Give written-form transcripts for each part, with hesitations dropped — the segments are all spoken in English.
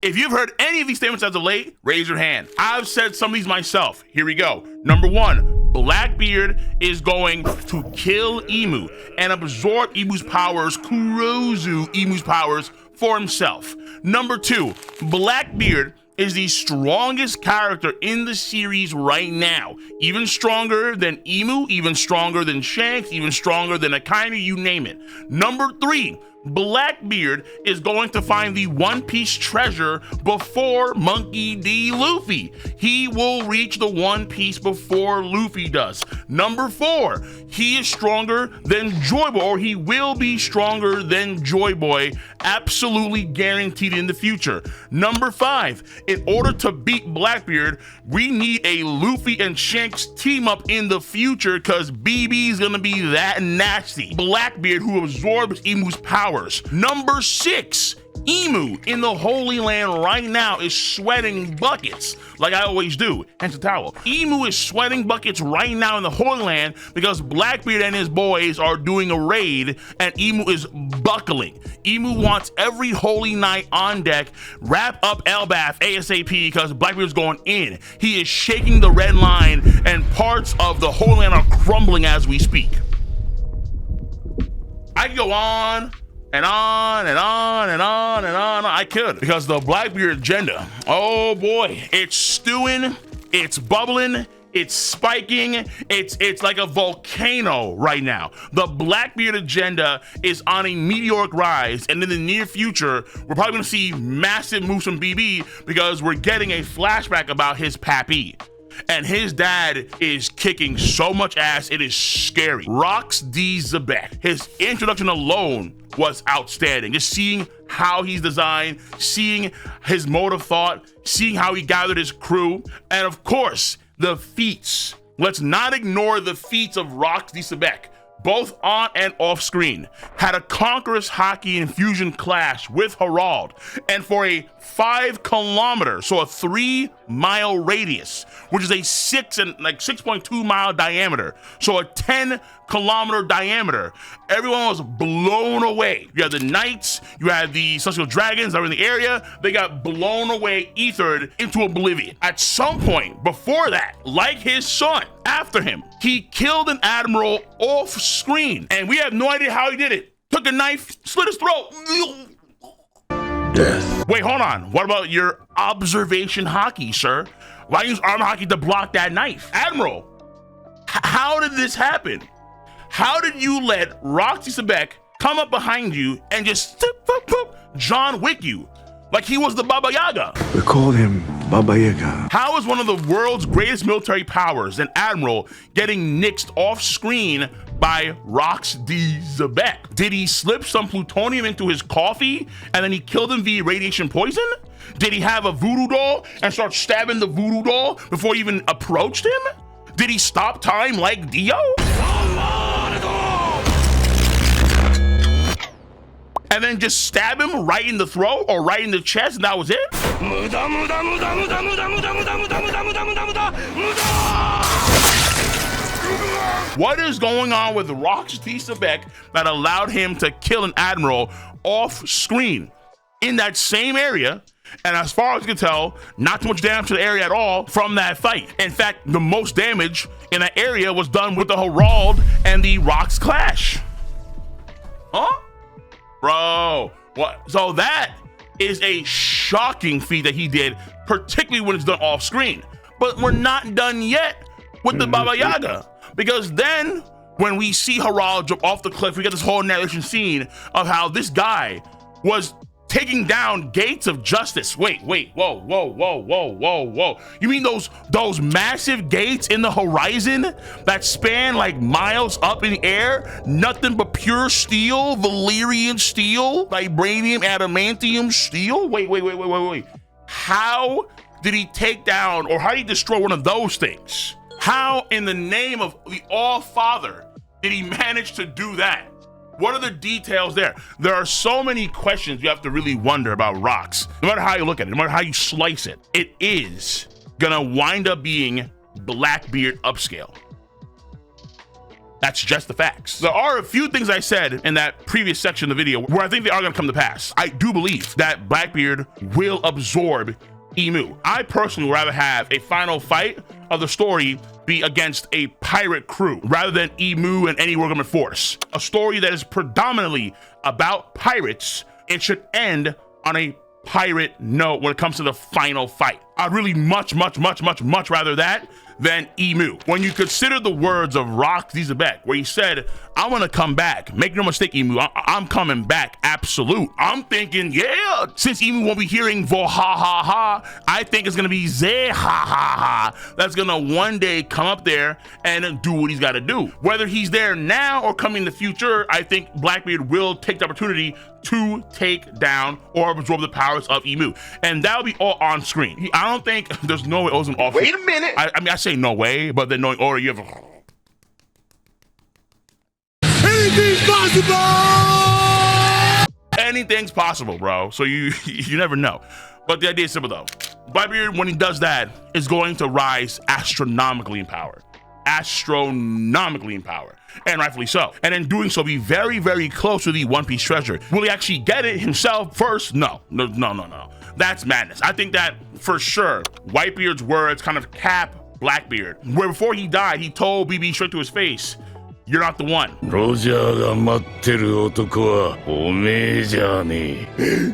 If you've heard any of these statements as of late, raise your hand. I've said some of these myself. Here we go. Number one, Blackbeard is going to kill Emu and absorb Emu's powers, Kurozu Emu's powers for himself. Number two, Blackbeard is the strongest character in the series right now. Even stronger than Emu, even stronger than Shanks, even stronger than Akainu, you name it. Number three, Blackbeard is going to find the One Piece treasure before Monkey D. Luffy. He will reach the One Piece before Luffy does. Number four, he is stronger than Joy Boy, or he will be stronger than Joy Boy, absolutely guaranteed in the future. Number five, in order to beat Blackbeard, we need a Luffy and Shanks team up in the future because BB is gonna be that nasty. Blackbeard, who absorbs Emu's power. Number six, Emu in the Holy Land right now is sweating buckets, like I always do, hence the towel. Emu is sweating buckets right now in the Holy Land because Blackbeard and his boys are doing a raid and Emu is buckling. Emu wants every Holy Knight on deck, wrap up Elbaf ASAP because Blackbeard's going in. He is shaking the red line and parts of the Holy Land are crumbling as we speak. I can go on and on and on and on and on. I could, because the Blackbeard agenda, oh boy, it's stewing, it's bubbling, it's spiking, it's like a volcano right now. The Blackbeard agenda is on a meteoric rise, and in the near future, we're probably gonna see massive moves from BB because we're getting a flashback about his pappy. And his dad is kicking so much ass, it is scary. Rox D. Xebec, his introduction alone was outstanding. Just seeing how he's designed, seeing his mode of thought, seeing how he gathered his crew, and of course, the feats. Let's not ignore the feats of Rox D. Xebec, both on and off screen. Had a conqueror's hockey and fusion clash with Herald, and for a 5 kilometer, so a 3-mile radius, which is a 6.2 mile diameter, so a 10-kilometer diameter, everyone was blown away. You had the Knights, you had the Celestial Dragons that were in the area, they got blown away, ethered into oblivion. At some point before that, like his son, after him, he killed an admiral off screen, and we have no idea how he did it. Took a knife, slit his throat. Death. Wait, hold on. What about your observation hockey, sir? Why use armor hockey to block that knife? Admiral, how did this happen? How did you let Roxy Xebec come up behind you and just John Wick you like he was the Baba Yaga? We call him Baba Yaga. How is one of the world's greatest military powers, an admiral, getting nixed off screen by Rox D. Xebec? Did he slip some plutonium into his coffee and then he killed him via radiation poison? Did he have a voodoo doll and start stabbing the voodoo doll before he even approached him? Did he stop time like Dio? And then just stab him right in the throat or right in the chest and that was it? What is going on with Rox D. Xebec that allowed him to kill an admiral off screen in that same area? And as far as I can tell, not too much damage to the area at all from that fight. In fact, the most damage in that area was done with the Herald and the Rox clash. Huh? Bro, what? So that is a shocking feat that he did, particularly when it's done off screen. But we're not done yet with the Baba Yaga, because then when we see Herald jump off the cliff, we get this whole narration scene of how this guy was taking down gates of justice. Wait, whoa. You mean those massive gates in the horizon that span like miles up in the air? Nothing but pure steel, Valyrian steel, vibranium, adamantium steel? Wait. How did he take down, or how did he destroy one of those things? How in the name of the All-Father did he manage to do that? What are the details there? There are so many questions you have to really wonder about Rox. No matter how you look at it, no matter how you slice it, it is gonna wind up being Blackbeard upscale. That's just the facts. There are a few things I said in that previous section of the video where I think they are going to come to pass. I do believe that Blackbeard will absorb Emu. I personally would rather have a final fight of the story be against a pirate crew rather than Emu and any War Government force. A story that is predominantly about pirates, it should end on a pirate note when it comes to the final fight. I'd really much rather that than Emu. When you consider the words of Xebec, where he said, I want to come back. Make no mistake, Emu, I'm coming back. Absolute. I'm thinking, yeah, since Emu won't be hearing vo ha ha ha, I think it's going to be ze ha ha ha. That's going to one day come up there and do what he's got to do. Whether he's there now or coming in the future, I think Blackbeard will take the opportunity to take down or absorb the powers of Emu. And that'll be all on screen. I don't think there's no way O's an off. Wait a minute. I mean, I say no way, but then knowing Oda, you have Anything's possible! Anything's possible, bro. So you never know. But the idea is simple though. Blackbeard, when he does that, is going to rise astronomically in power. Astronomically in power. And rightfully so. And in doing so, be very, very close to the One Piece treasure. Will he actually get it himself first? No. That's madness. I think that for sure, Whitebeard's words kind of cap Blackbeard. Where before he died, he told BB straight to his face, you're not the one.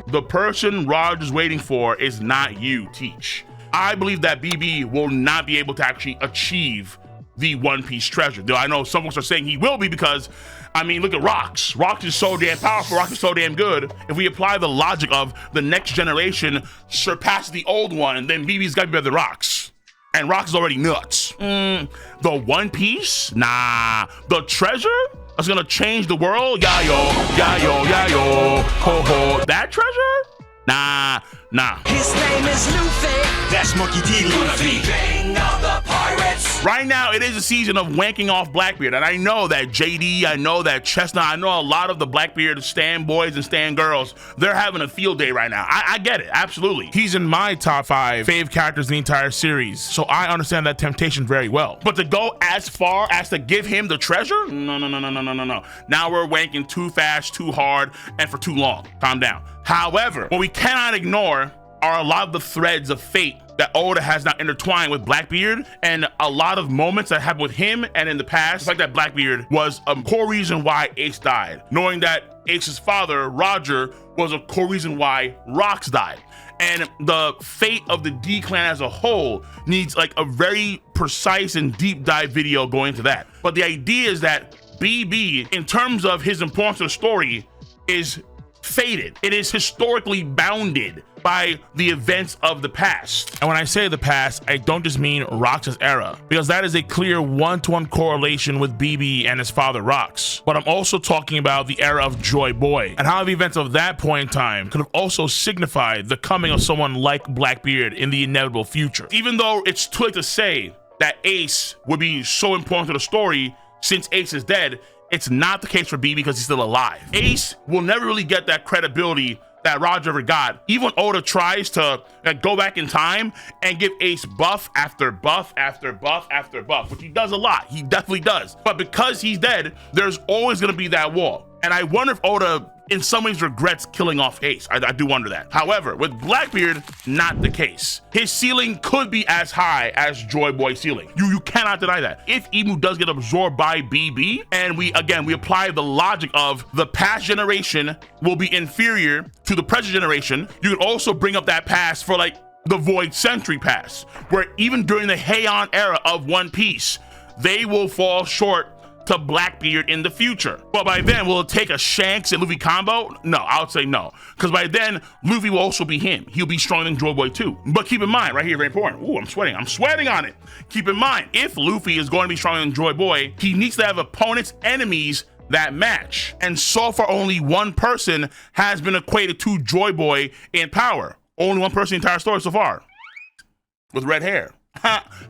The person Roger's waiting for is not you, Teach. I believe that BB will not be able to actually achieve the One Piece treasure. Though I know some folks are saying he will be because, I mean, look at Rocks. Rocks is so damn powerful. Rocks is so damn good. If we apply the logic of the next generation surpass the old one, then BB's got to be better than Rocks. And Rocks is already nuts. The One Piece? Nah. The treasure? That's gonna change the world? Yayo, ho ho. That treasure? Nah. His name is Luffy. That's Monkey D. Luffy. King of the pirates. Right now, it is a season of wanking off Blackbeard. And I know that JD, I know that Chestnut, I know a lot of the Blackbeard stan boys and stan girls, they're having a field day right now. I get it, absolutely. He's in my top 5 fave characters in the entire series. So I understand that temptation very well. But to go as far as to give him the treasure? No. Now we're wanking too fast, too hard, and for too long. Calm down. However, what we cannot ignore are a lot of the threads of fate that Oda has now intertwined with Blackbeard, and a lot of moments that happened with him and in the past, like that Blackbeard was a core reason why Ace died. Knowing that Ace's father, Roger, was a core reason why Rocks died. And the fate of the D clan as a whole needs like a very precise and deep dive video going into that. But the idea is that BB, in terms of his importance to the story, is fated. It is historically bounded by the events of the past. And when I say the past, I don't just mean Rocks' era, because that is a clear one-to-one correlation with BB and his father Rocks. But I'm also talking about the era of Joy Boy and how the events of that point in time could have also signified the coming of someone like Blackbeard in the inevitable future. Even though it's too late to say that Ace would be so important to the story since Ace is dead, it's not the case for BB because he's still alive. Ace will never really get that credibility that Roger ever got. Even when Oda tries to go back in time and give Ace buff after buff after buff after buff, which he does a lot. He definitely does. But because he's dead, there's always gonna be that wall. And I wonder if Oda in some ways regrets killing off Ace. I do wonder that. However, with Blackbeard, not the case. His ceiling could be as high as Joy Boy's ceiling. You cannot deny that. If Emu does get absorbed by BB, and we apply the logic of the past generation will be inferior to the present generation, you could also bring up that past for like the Void Century past, where even during the Heian era of One Piece, they will fall short to Blackbeard in the future. But by then, will it take a Shanks and Luffy combo? No, I would say no. Because by then, Luffy will also be him. He'll be stronger than Joy Boy too. But keep in mind, right here, very important. Ooh, I'm sweating on it. Keep in mind, if Luffy is going to be stronger than Joy Boy, he needs to have opponents, enemies that match. And so far, only one person has been equated to Joy Boy in power. Only one person in the entire story so far. With red hair.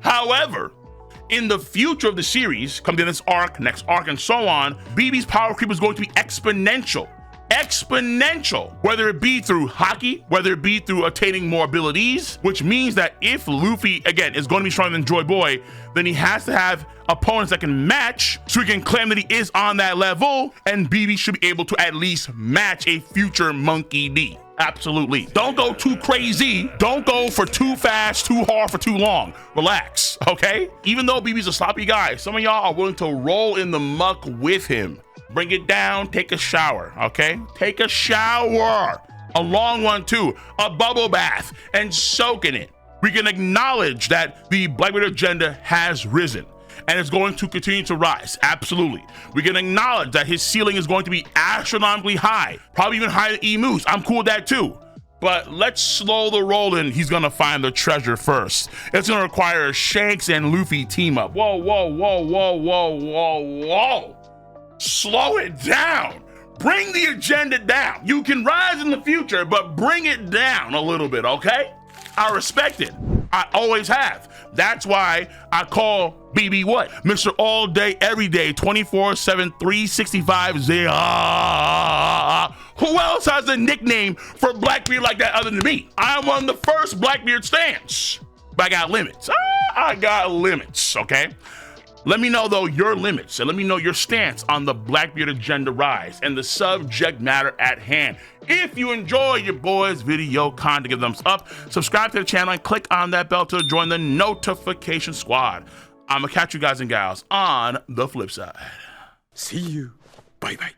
However, in the future of the series, come to this arc, next arc, and so on, BB's power creep is going to be exponential. exponential, whether it be through hockey, whether it be through attaining more abilities, which means that if Luffy, again, is going to be stronger than Joy Boy, then he has to have opponents that can match so he can claim that he is on that level, and BB should be able to at least match a future Monkey D. Absolutely. Don't go too crazy. Don't go for too fast, too hard, for too long. Relax, okay? Even though BB's a sloppy guy, some of y'all are willing to roll in the muck with him. Bring it down, take a shower, okay? Take a shower. A long one too, a bubble bath, and soak in it. We can acknowledge that the Blackbeard agenda has risen and it's going to continue to rise. Absolutely. We can acknowledge that his ceiling is going to be astronomically high, probably even higher than Emu's. I'm cool with that too. But let's slow the roll in. He's gonna find the treasure first. It's gonna require a Shanks and Luffy team up. Whoa, whoa, whoa, whoa, whoa, whoa, whoa. Slow it down. Bring the agenda down. You can rise in the future, but bring it down a little bit, okay? I respect it. I always have. That's why I call BB what? Mr. All Day, Every Day, 24/7, 365. Who else has a nickname for Blackbeard like that other than me? I'm one of the first Blackbeard stands, but I got limits. I got limits, okay? Let me know, though, your limits, and let me know your stance on the Blackbeard agenda rise and the subject matter at hand. If you enjoy your boys' video content, give thumbs up, subscribe to the channel, and click on that bell to join the notification squad. I'm gonna catch you guys and gals on the flip side. See you. Bye-bye.